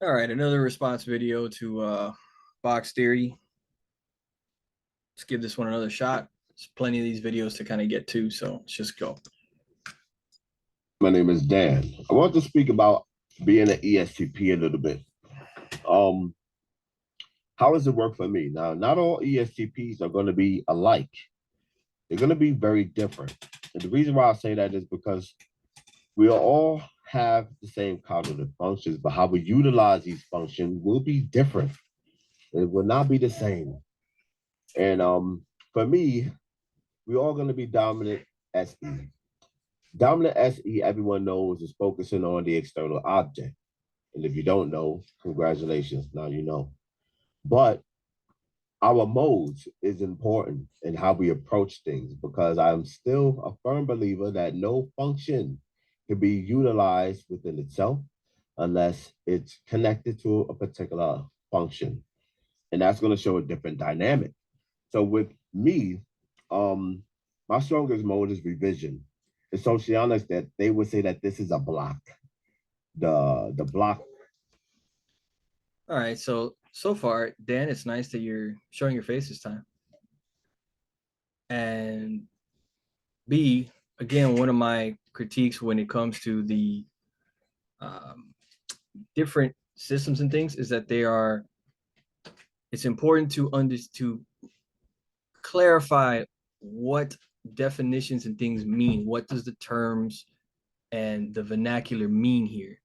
All right, another response video to box theory. Let's give this one another shot. There's plenty of these videos to kind of get to, so let's just go. My name is Dan. I want to speak about being an ESTP a little bit. Um, how does it work for me? Now, not all ESTPs are going to be alike. They're going to be very different. And the reason why I say that is because we all have the same cognitive functions, but how we utilize these functions will be different. It will not be the same. And for me, we're all going to be dominant SE. Dominant SE, everyone knows, is focusing on the external object. And if you don't know, congratulations, now you know. But our modes is important in how we approach things because I'm still a firm believer that no function can be utilized within itself unless it's connected to a particular function. And that's going to show a different dynamic. So with me, my strongest mode is revision. In sociologists that they would say that this is a block. The block. All right, so far, Dan, it's nice that you're showing your face this time. And B, again, one of my critiques when it comes to the different systems and things is that it's important to clarify what definitions and things mean. What does the terms and the vernacular mean here?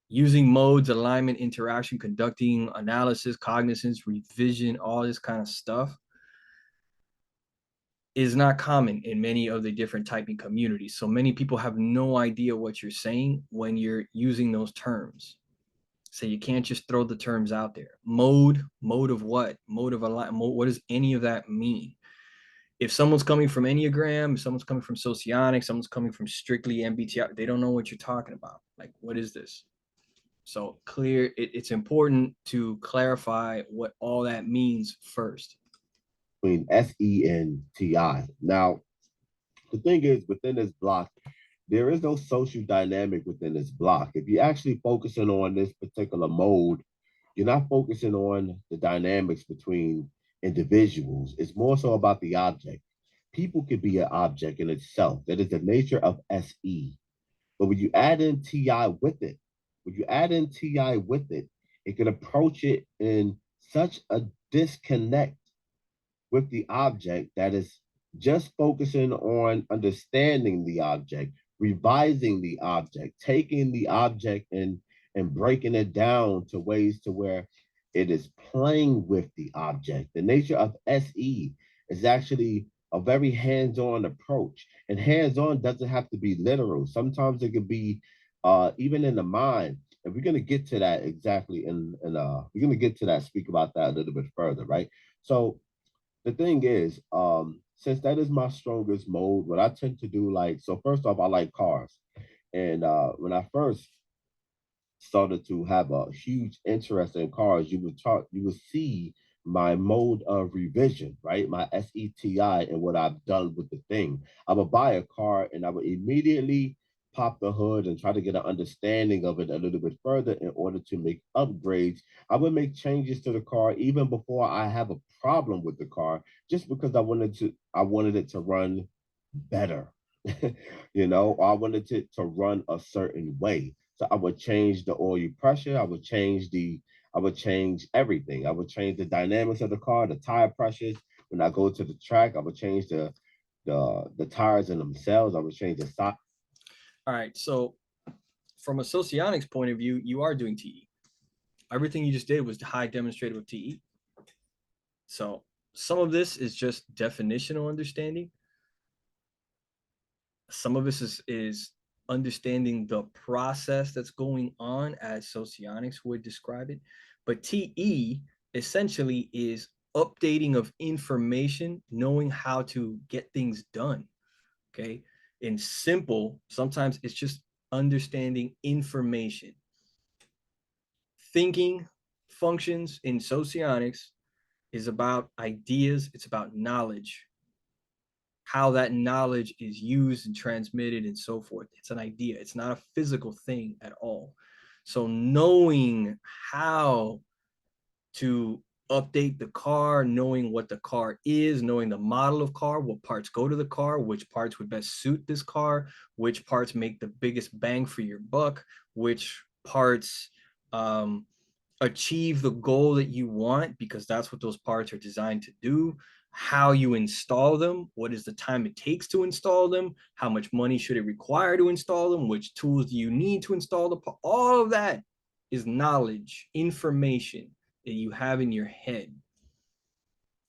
Using modes, alignment, interaction, conducting analysis, cognizance, revision, all this kind of stuff is not common in many of the different typing communities. So many people have no idea what you're saying when you're using those terms. So you can't just throw the terms out there. Mode of what? Mode of alignment. What does any of that mean? If someone's coming from Enneagram, if someone's coming from Socionics, someone's coming from strictly MBTI, they don't know what you're talking about. Like, what is this? So it's important to clarify what all that means first. Between SE and TI. Now, the thing is, within this block, there is no social dynamic within this block. If you're actually focusing on this particular mode, you're not focusing on the dynamics between individuals. It's more so about the object. People could be an object in itself. That is the nature of SE. But when you add in TI with it, it can approach it in such a disconnect with the object that is just focusing on understanding the object, revising the object, taking the object and breaking it down to ways to where it is playing with the object. The nature of SE is actually a very hands-on approach. And hands-on doesn't have to be literal. Sometimes it could be even in the mind. And we're going to get to that exactly we're going to get to that, speak about that a little bit further, right? So the thing is, since that is my strongest mode, what I tend to do, like, so first off, I like cars. And when I first started to have a huge interest in cars, you would see my mode of revision, right? My SETI and what I've done with the thing. I would buy a car and I would immediately pop the hood and try to get an understanding of it a little bit further in order to make upgrades. I would make changes to the car even before I have a problem with the car, just because I wanted it to run better. Or I wanted it to run a certain way. So I would change the oil pressure. I would change everything. I would change the dynamics of the car, the tire pressures. When I go to the track, I would change the tires in themselves. I would change the size. All right. So from a socionics point of view, you are doing TE. Everything you just did was high demonstrative of TE. So some of this is just definitional understanding. Some of this is understanding the process that's going on as socionics would describe it. But TE essentially is updating of information, knowing how to get things done. Okay. In simple, sometimes it's just understanding information. Thinking functions in socionics is about ideas, it's about knowledge, how that knowledge is used and transmitted and so forth. It's an idea, it's not a physical thing at all. So knowing how to update the car, knowing what the car is, knowing the model of car, what parts go to the car, which parts would best suit this car, which parts make the biggest bang for your buck, which parts achieve the goal that you want, because that's what those parts are designed to do, how you install them, what is the time it takes to install them, how much money should it require to install them, which tools do you need to install the part. All of that is knowledge, information that you have in your head.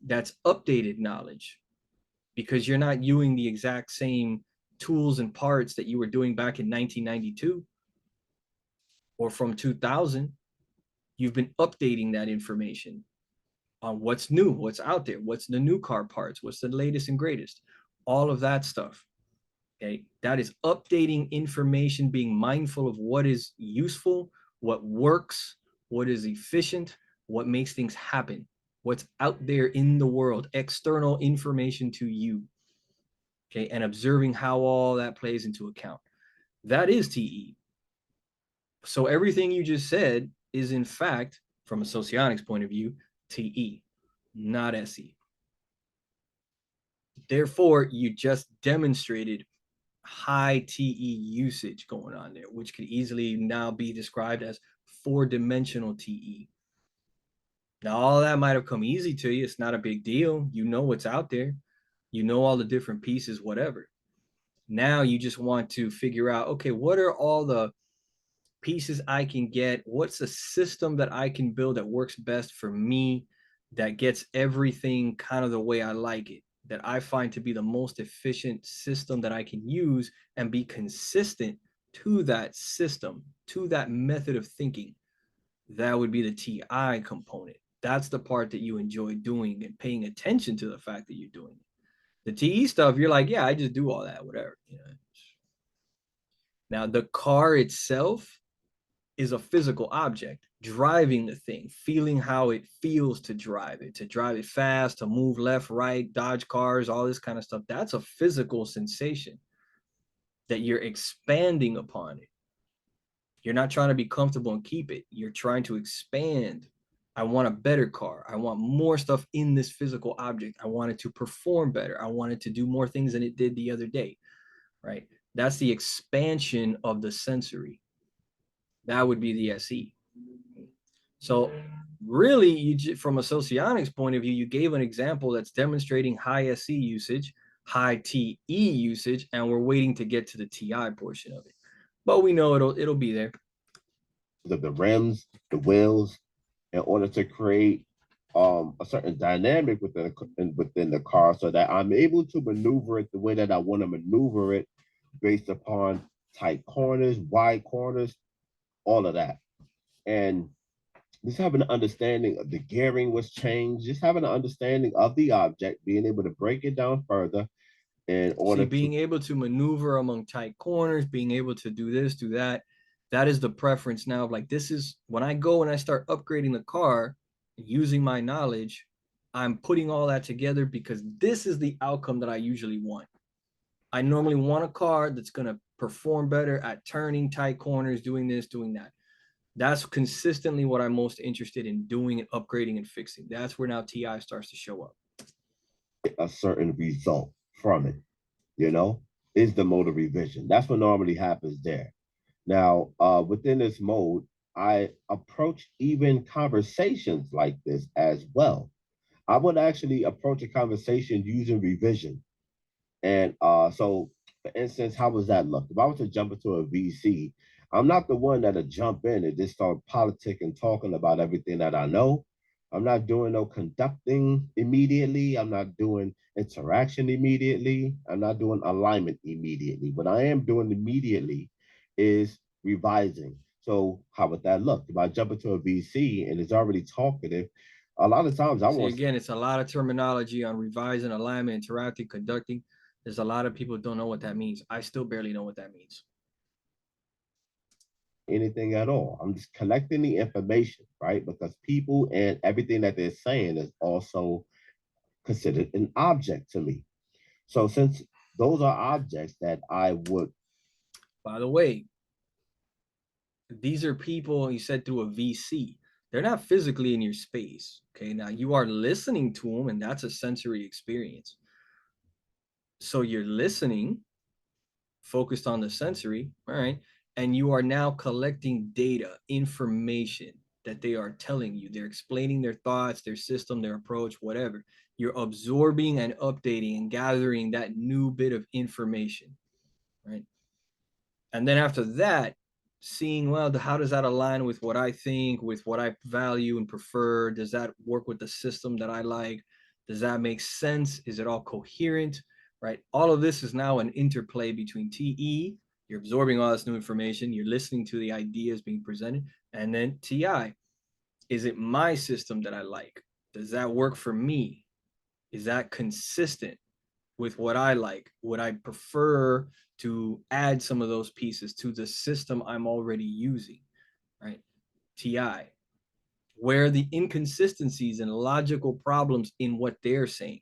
That's updated knowledge, because you're not using the exact same tools and parts that you were doing back in 1992 or from 2000. You've been updating that information on what's new, what's out there, what's the new car parts, what's the latest and greatest, all of that stuff. Okay, that is updating information, being mindful of what is useful, what works, what is efficient, what makes things happen, what's out there in the world, external information to you. Okay, and observing how all that plays into account. That is TE. So everything you just said is, in fact, from a socionics point of view, TE, not SE. Therefore, you just demonstrated high TE usage going on there, which could easily now be described as 4-dimensional TE. Now, all that might have come easy to you. It's not a big deal. You know what's out there. You know all the different pieces, whatever. Now you just want to figure out, okay, what are all the pieces I can get? What's the system that I can build that works best for me, that gets everything kind of the way I like it, that I find to be the most efficient system that I can use and be consistent to that system, to that method of thinking? That would be the TI component. That's the part that you enjoy doing and paying attention to the fact that you're doing it. The TE stuff, you're like, yeah, I just do all that, whatever. You know? Now, the car itself is a physical object. Driving the thing, feeling how it feels to drive it fast, to move left, right, dodge cars, all this kind of stuff. That's a physical sensation that you're expanding upon it. You're not trying to be comfortable and keep it. You're trying to expand. I want a better car. I want more stuff in this physical object. I want it to perform better. I want it to do more things than it did the other day, right? That's the expansion of the sensory. That would be the SE. So really, from a socionics point of view, you gave an example that's demonstrating high SE usage, high TE usage, and we're waiting to get to the TI portion of it. But we know it'll be there. The rims, the wheels, in order to create a certain dynamic within the car, so that I'm able to maneuver it the way that I want to maneuver it, based upon tight corners, wide corners, all of that. And just having an understanding of the gearing was changed, just having an understanding of the object, being able to break it down further in See, order to. being able to maneuver among tight corners, being able to do this, do that, that is the preference now. Like, this is when I go and I start upgrading the car using my knowledge, I'm putting all that together because this is the outcome that I usually want. I normally want a car that's going to perform better at turning tight corners, doing this, doing that. That's consistently what I'm most interested in doing and upgrading and fixing. That's where now TI starts to show up. A certain result from it, you know, is the mode of revision. That's what normally happens there. Now, within this mode, I approach even conversations like this as well. I would actually approach a conversation using revision. And so, for instance, how does that look? If I was to jump into a VC, I'm not the one that'll jump in and just start politicking, talking about everything that I know. I'm not doing no conducting immediately. I'm not doing interaction immediately. I'm not doing alignment immediately. What I am doing immediately is revising. So how would that look? If I jump into a VC and it's already talkative, a lot of times I See, want. again, it's a lot of terminology on revising, alignment, interacting, conducting. There's a lot of people who don't know what that means. I still barely know what that means. Anything at all. I'm just collecting the information, right? Because people and everything that they're saying is also considered an object to me. So since those are objects that I would. By the way, These are people you said through a VC. They're not physically in your space. Okay. Now you are listening to them, and that's a sensory experience. So you're listening, focused on the sensory, all right, and you are now collecting data, information that they are telling you. They're explaining their thoughts, their system, their approach, whatever. You're absorbing and updating and gathering that new bit of information, right? And then after that, seeing, well, how does that align with what I think, with what I value and prefer? Does that work with the system that I like? Does that make sense? Is it all coherent? Right? All of this is now an interplay between TE, you're absorbing all this new information, you're listening to the ideas being presented, and then TI, is it my system that I like? Does that work for me? Is that consistent with what I like? Would I prefer to add some of those pieces to the system I'm already using? Right? TI. Where are the inconsistencies and logical problems in what they're saying?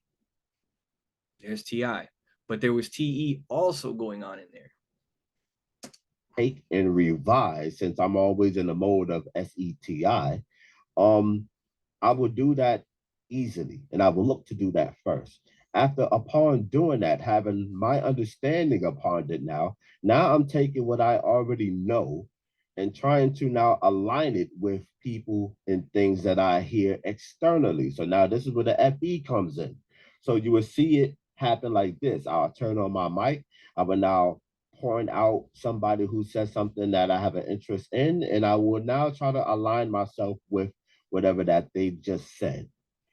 There's TI. But there was TE also going on in there. Take and revise, since I'm always in the mode of SETI. Um, I would do that easily, and I will look to do that first. After upon doing that, having my understanding upon it now I'm taking what I already know and trying to now align it with people and things that I hear externally. So now this is where the FE comes in. So you will see it happen like this. I'll turn on my mic. I will now point out somebody who says something that I have an interest in, and I will now try to align myself with whatever that they just said.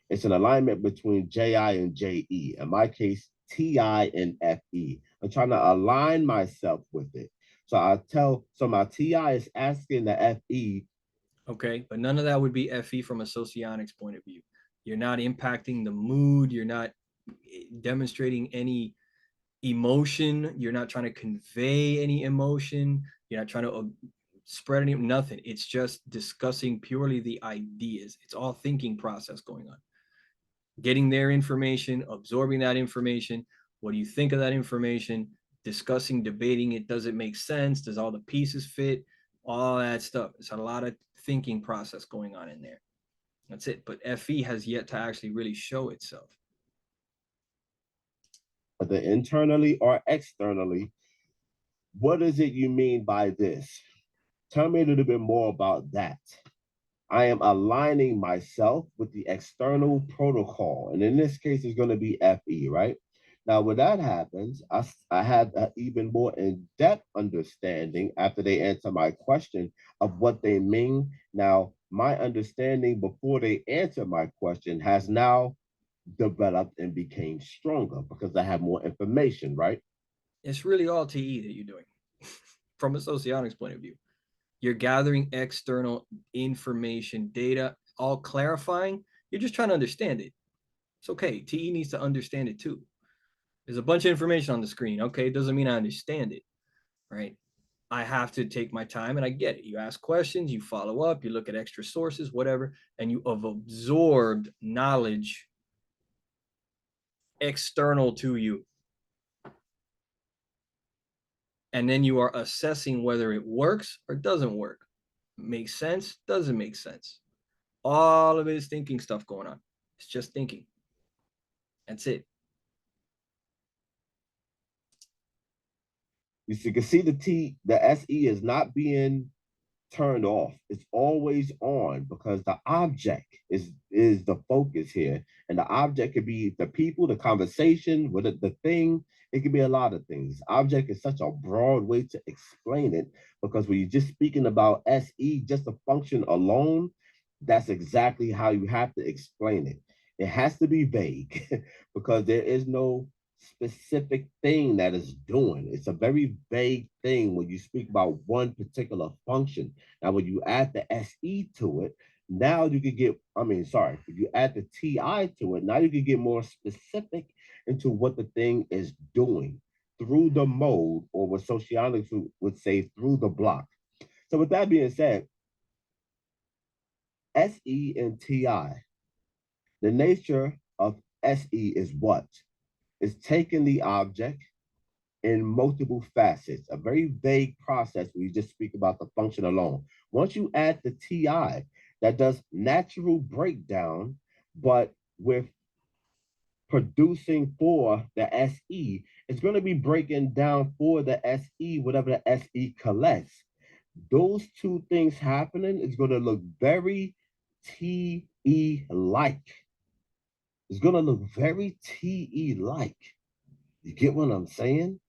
It's an alignment between JI and JE. In my case, TI and FE. I'm trying to align myself with it. So my TI is asking the FE. Okay. But none of that would be FE from a socionics point of view. You're not impacting the mood. You're not demonstrating any emotion. You're not trying to convey any emotion. You're not trying to spread any nothing. It's just discussing purely the ideas. It's all thinking process going on. Getting their information, absorbing that information. What do you think of that information? Discussing, debating it. Does it make sense? Does all the pieces fit? All that stuff. It's a lot of thinking process going on in there. That's it. But FE has yet to actually really show itself. Whether internally or externally, what is it you mean by this? Tell me a little bit more about that. I am aligning myself with the external protocol. And in this case, it's going to be FE, right? Now, when that happens, I have an even more in-depth understanding after they answer my question of what they mean. Now, my understanding before they answer my question has now developed and became stronger because I have more information, right? It's really all TE that you're doing from a socionics point of view. You're gathering external information, data, all clarifying. You're just trying to understand it. It's okay. TE needs to understand it too. There's a bunch of information on the screen. Okay, it doesn't mean I understand it, right? I have to take my time and I get it. You ask questions, you follow up, you look at extra sources, whatever, and you have absorbed knowledge external to you. And then you are assessing whether it works or doesn't work. Makes sense, doesn't make sense. All of it is thinking stuff going on. It's just thinking. That's it. You can see the SE is not being turned off. It's always on because the object is the focus here. And the object could be the people, the conversation, with the thing. It could be a lot of things. Object is such a broad way to explain it because when you're just speaking about SE, just the function alone, that's exactly how you have to explain it. It has to be vague because there is no specific thing that is doing. It's a very vague thing when you speak about one particular function. Now, when you add the SE to it, now you can get, if you add the TI to it, now you can get more specific into what the thing is doing through the mode, or what sociologists would say through the block. So with that being said, SE and TI, the nature of SE is what? It's taking the object in multiple facets, a very vague process where you just speak about the function alone. Once you add the TI that does natural breakdown, but with producing for the SE, it's going to be breaking down for the SE, whatever the SE collects. Those two things happening is going to look very TE like. It's going to look very TE like. You get what I'm saying?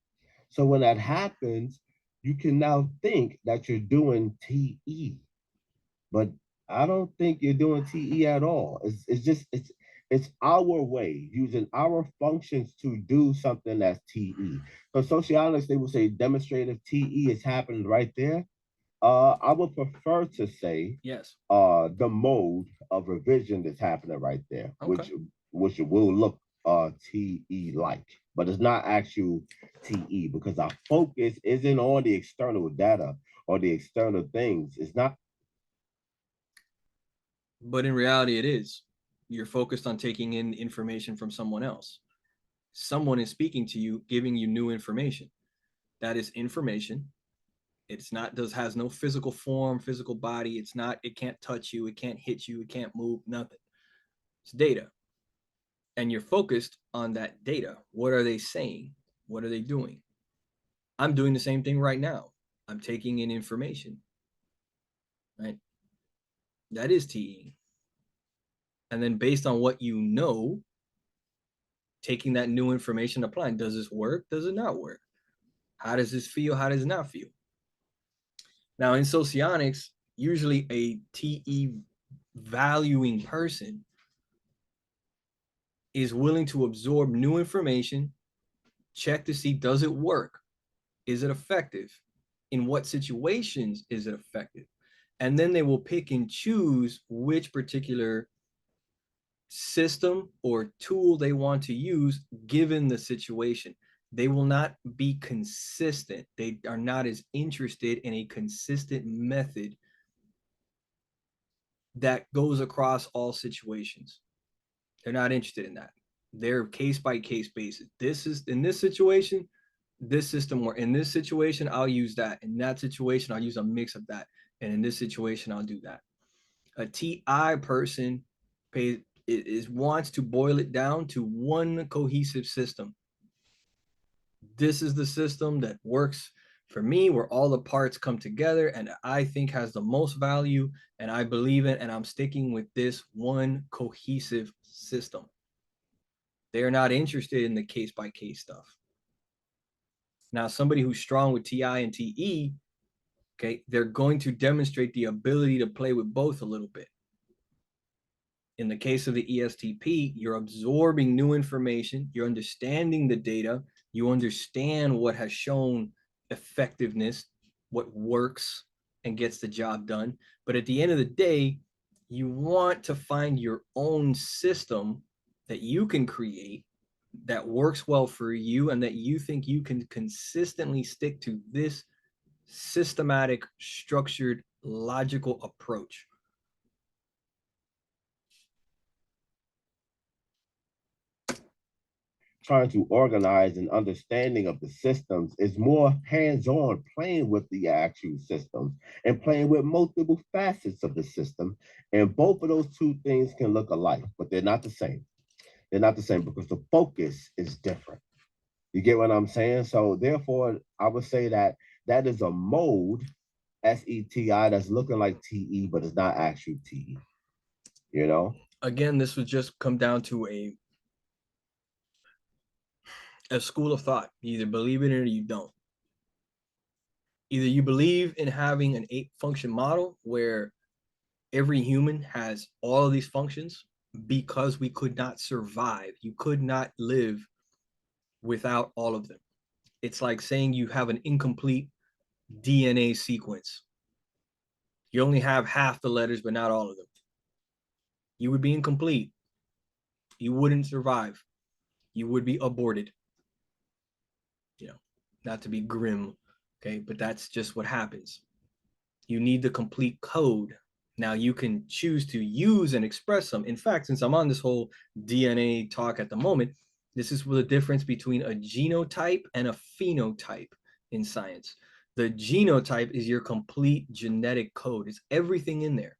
So when that happens, you can now think that you're doing TE, but I don't think you're doing TE at all. It's our way using our functions to do something that's TE. So sociologists, they will say demonstrative TE is happening right there. I would prefer to say Yes. the mode of revision that's happening right there, Okay. which will look TE like, but it's not actual TE because our focus isn't on the external data or the external things. It's not. But in reality, it is. You're focused on taking in information from someone else. Someone is speaking to you, giving you new information. That is information. It's not does has no physical form, physical body. It's not, it can't touch you, it can't hit you, it can't move, nothing. It's data. And you're focused on that data. What are they saying? What are they doing? I'm doing the same thing right now. I'm taking in information, right? That is TE. And then based on what you know, taking that new information, applying, does this work? Does it not work? How does this feel? How does it not feel? Now, in socionics, usually a TE valuing person is willing to absorb new information, check to see, does it work? Is it effective? In what situations is it effective? And then they will pick and choose which particular system or tool they want to use given the situation. They will not be consistent. They are not as interested in a consistent method that goes across all situations. They're not interested in that. They're case by case basis. This is in this situation, this system, or in this situation, I'll use that. In that situation, I'll use a mix of that. And in this situation, I'll do that. A TI person pays is wants to boil it down to one cohesive system. This is the system that works for me, where all the parts come together and I think has the most value, and I believe it, and I'm sticking with this one cohesive system. They're not interested in the case by case stuff. Now, somebody who's strong with TI and TE, okay, they're going to demonstrate the ability to play with both a little bit. In the case of the ESTP, you're absorbing new information, you're understanding the data, you understand what has shown effectiveness, what works and gets the job done. But at the end of the day, you want to find your own system that you can create that works well for you and that you think you can consistently stick to this systematic, structured, logical approach. Trying to organize an understanding of the systems is more hands-on playing with the actual systems and playing with multiple facets of the system. And both of those two things can look alike, but they're not the same. They're not the same because the focus is different. You get what I'm saying? So therefore, I would say that that is a mode, SETI, that's looking like TE, but it's not actually TE. You know? Again, this would just come down to a school of thought. You either believe in it or you don't. Either you believe in having an 8 function model where every human has all of these functions because we could not survive. You could not live without all of them. It's like saying you have an incomplete DNA sequence. You only have half the letters, but not all of them. You would be incomplete. You wouldn't survive. You would be aborted. You know, not to be grim, okay, but that's just what happens. You need the complete code. Now you can choose to use and express them. In fact, since I'm on this whole DNA talk at the moment, This is the difference between a genotype and a phenotype in science. The genotype is your complete genetic code. It's everything in there.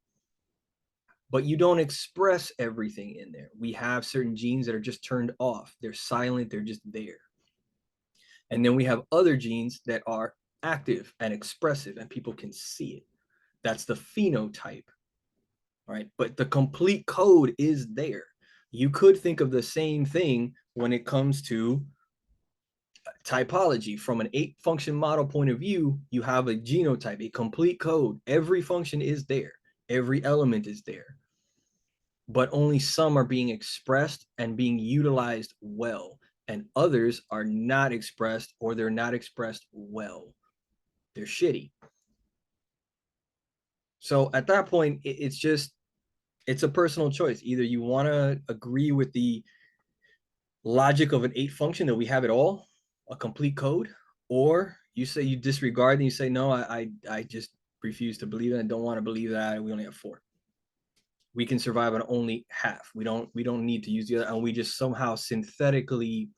But you don't express everything in there. We have certain genes that are just turned off. They're silent, they're just there. And then we have other genes that are active and expressive and people can see it. That's the phenotype. Right? But the complete code is there. You could think of the same thing when it comes to typology. From an 8-function model point of view, you have a genotype, a complete code. Every function is there, every element is there, but only some are being expressed and being utilized well, and others are not expressed, or they're not expressed well. They're shitty. So at that point, it's a personal choice. Either you want to agree with the logic of an 8-function that we have it all, a complete code, or you say you disregard and you say, no, I just refuse to believe it. I don't want to believe that. We only have 4. We can survive on only half. We don't need to use the other, and we just somehow synthetically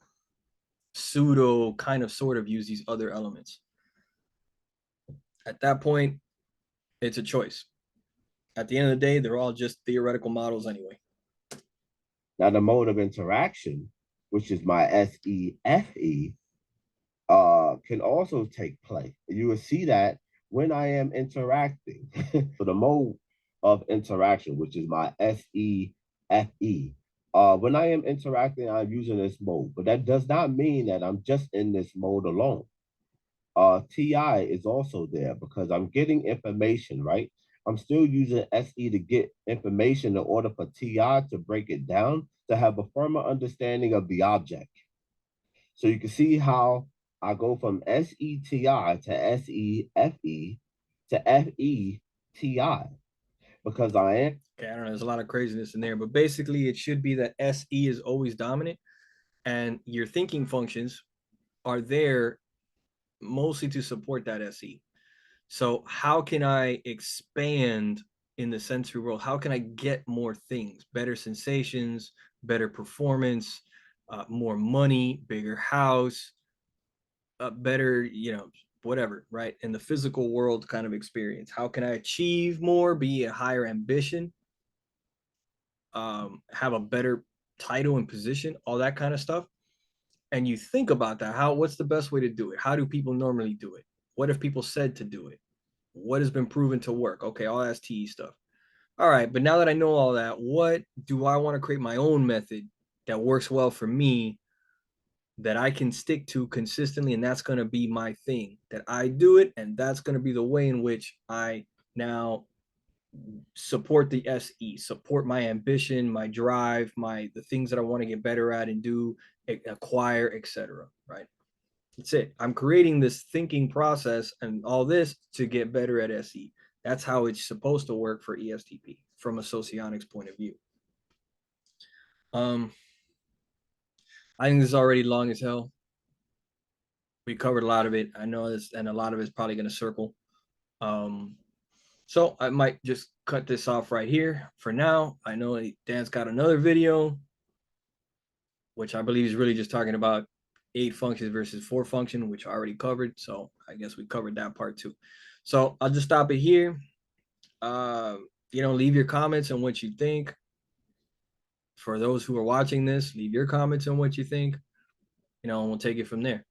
pseudo kind of sort of use these other elements. At that point, it's a choice. At the end of the day, they're all just theoretical models anyway. Now, the mode of interaction, which is my SEFE, can also take place. You will see that when I am interacting. So the mode of interaction, which is my SEFE, when I am interacting, I'm using this mode, but that does not mean that I'm just in this mode alone. TI is also there because I'm getting information, right? I'm still using SE to get information in order for TI to break it down to have a firmer understanding of the object. So you can see how I go from SETI to SEFE to FETI because I am. Okay, I don't know. There's a lot of craziness in there, but basically, it should be that SE is always dominant, and your thinking functions are there mostly to support that SE. So how can I expand in the sensory world? How can I get more things, better sensations, better performance, more money, bigger house, better, whatever, right? In the physical world kind of experience. How can I achieve more, be a higher ambition, have a better title and position, all that kind of stuff. And you think about that, what's the best way to do it? How do people normally do it? What if people said to do it? What has been proven to work? Okay, all that's TE stuff. All right, but now that I know all that, what do I want to create my own method that works well for me, that I can stick to consistently, and that's going to be my thing, that I do it, and that's going to be the way in which I now support the SE, support my ambition, my drive, the things that I want to get better at and do, acquire, etc. Right? That's it. I'm creating this thinking process and all this to get better at SE. That's how it's supposed to work for ESTP from a socionics point of view. I think this is already long as hell. We covered a lot of it. I know this, and a lot of it's probably going to circle. So I might just cut this off right here for now. I know Dan's got another video, which I believe is really just talking about 8 functions versus 4 function, which I already covered. So I guess we covered that part too. So I'll just stop it here. Leave your comments on what you think. For those who are watching this, leave your comments on what you think. And we'll take it from there.